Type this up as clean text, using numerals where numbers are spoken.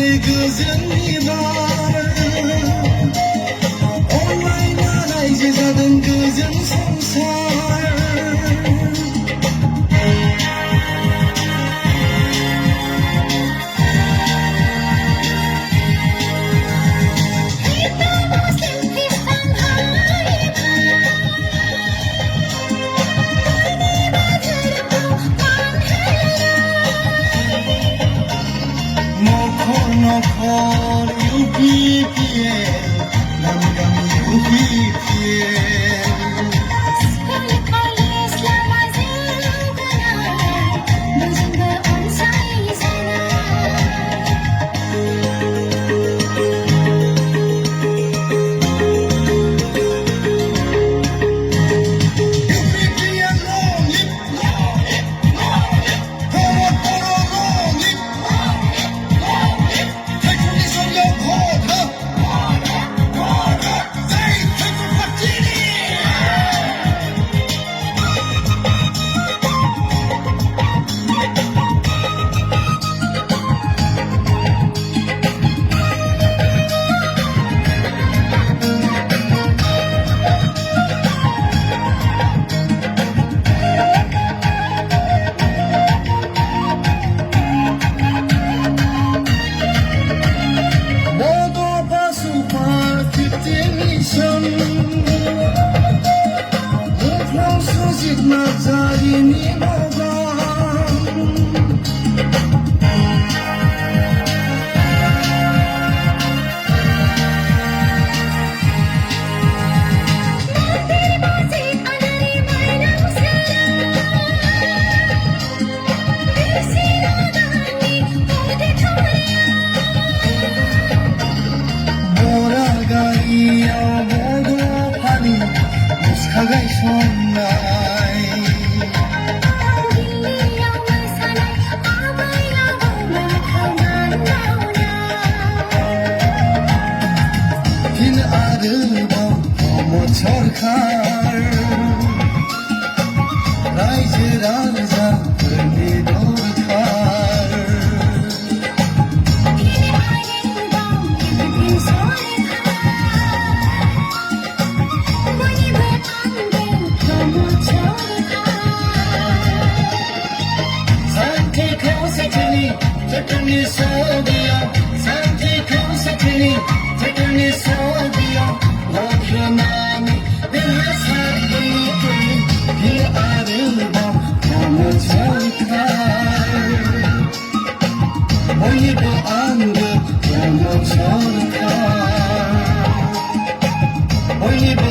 गोजोननि बार अनलायना रायजो जादों गोजोन संसार नखर UPPL गामि गामि UPPL स्कुल कलेज लामाजों गोनां बयजोंबो अनसायजानाय UPPL long live Forward Borough long live Technische Lokota Say Technofatini Nazarini सरकार रायजो राजाफोरनि दरखार सान्थि खौसेथिनि जोथोननि सबियाव सान्थि खौसेथिनि जोथोननि सबियाव लखनानै देरहासारबोगोन फिन आरोबाव प्रमद सरकार बयनिबो आंगो प्रमद सरकार बयनिबो